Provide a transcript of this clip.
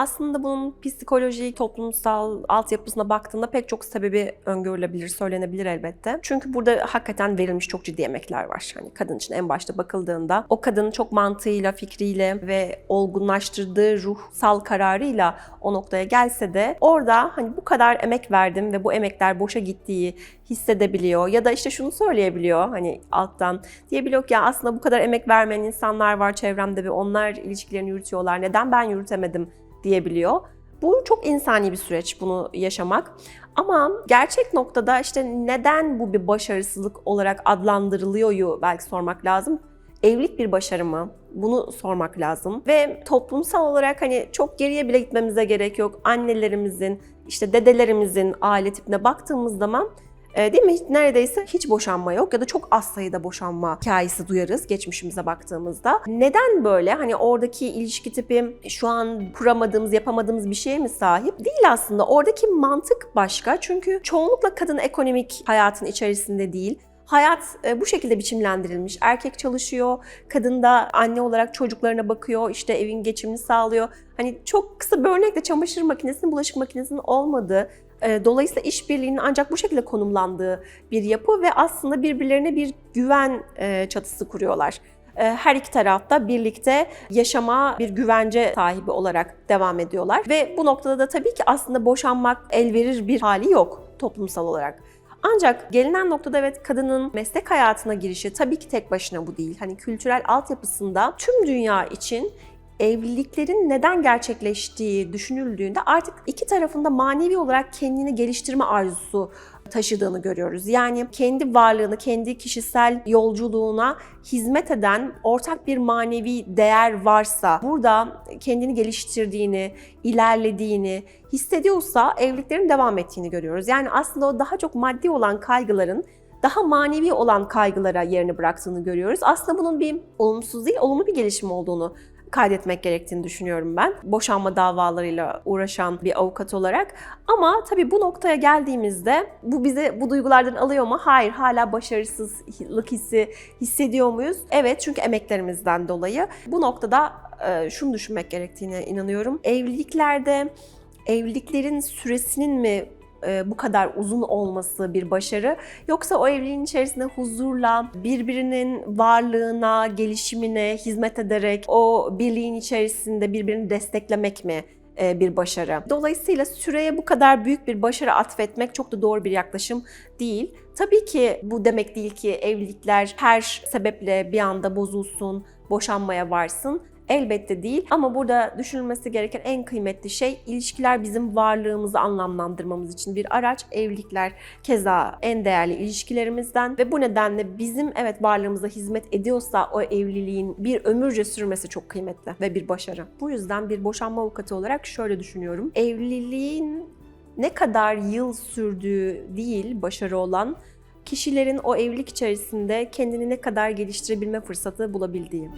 aslında bunun psikolojik, toplumsal altyapısına baktığında pek çok sebebi öngörülebilir, söylenebilir elbette. Çünkü burada hakikaten verilmiş çok ciddi emekler var. Hani kadın için en başta bakıldığında o kadının çok mantığıyla, fikriyle ve olgunlaştırdığı ruhsal kararıyla o noktaya gelse de orada hani bu kadar emek verdim ve bu emekler boşa gittiği hissedebiliyor ya da işte şunu söyleyebiliyor hani alttan diyebiliyor ki ya aslında bu kadar emek vermeyen insanlar var çevremde ve onlar ilişkilerini yürütüyorlar. Neden ben yürütemedim diyebiliyor. Bu çok insani bir süreç bunu yaşamak. Ama gerçek noktada işte neden bu bir başarısızlık olarak adlandırılıyoryu belki sormak lazım. Evlilik bir başarı mı? Bunu sormak lazım. Ve toplumsal olarak hani çok geriye bile gitmemize gerek yok. Annelerimizin, işte dedelerimizin aile tipine baktığımız zaman değil mi? Neredeyse hiç boşanma yok ya da çok az sayıda boşanma hikayesi duyarız geçmişimize baktığımızda. Neden böyle? Hani oradaki ilişki tipi şu an kuramadığımız, yapamadığımız bir şeye mi sahip? Değil aslında. Oradaki mantık başka. Çünkü çoğunlukla kadın ekonomik hayatın içerisinde değil. Hayat bu şekilde biçimlendirilmiş. Erkek çalışıyor, kadın da anne olarak çocuklarına bakıyor, işte evin geçimini sağlıyor. Hani çok kısa bir örnekle çamaşır makinesinin, bulaşık makinesinin olmadığı, dolayısıyla işbirliğinin ancak bu şekilde konumlandığı bir yapı ve aslında birbirlerine bir güven çatısı kuruyorlar. Her iki tarafta birlikte yaşama bir güvence sahibi olarak devam ediyorlar. Ve bu noktada da tabii ki aslında boşanmak elverir bir hali yok toplumsal olarak. Ancak gelinen noktada evet kadının meslek hayatına girişi tabii ki tek başına bu değil. Hani kültürel altyapısında tüm dünya için evliliklerin neden gerçekleştiği düşünüldüğünde artık iki tarafında manevi olarak kendini geliştirme arzusu taşıdığını görüyoruz. Yani kendi varlığını, kendi kişisel yolculuğuna hizmet eden ortak bir manevi değer varsa, burada kendini geliştirdiğini, ilerlediğini hissediyorsa evliliklerin devam ettiğini görüyoruz. Yani aslında o daha çok maddi olan kaygıların daha manevi olan kaygılara yerini bıraktığını görüyoruz. Aslında bunun bir olumsuz değil, olumlu bir gelişim olduğunu kaydetmek gerektiğini düşünüyorum ben. Boşanma davalarıyla uğraşan bir avukat olarak. Ama tabii bu noktaya geldiğimizde bu bizi bu duygulardan alıyor mu? Hayır, hala başarısızlık hissi hissediyor muyuz? Evet, çünkü emeklerimizden dolayı. Bu noktada şunu düşünmek gerektiğine inanıyorum. Evliliklerin süresinin mi bu kadar uzun olması bir başarı, yoksa o evliliğin içerisinde huzurla, birbirinin varlığına, gelişimine hizmet ederek o birliğin içerisinde birbirini desteklemek mi bir başarı? Dolayısıyla süreye bu kadar büyük bir başarı atfetmek çok da doğru bir yaklaşım değil. Tabii ki bu demek değil ki evlilikler her sebeple bir anda bozulsun, boşanmaya varsın. Elbette değil ama burada düşünülmesi gereken en kıymetli şey ilişkiler bizim varlığımızı anlamlandırmamız için bir araç. Evlilikler keza en değerli ilişkilerimizden ve bu nedenle bizim evet varlığımıza hizmet ediyorsa o evliliğin bir ömürce sürmesi çok kıymetli ve bir başarı. Bu yüzden bir boşanma avukatı olarak şöyle düşünüyorum. Evliliğin ne kadar yıl sürdüğü değil başarı olan, kişilerin o evlilik içerisinde kendini ne kadar geliştirebilme fırsatı bulabildiği.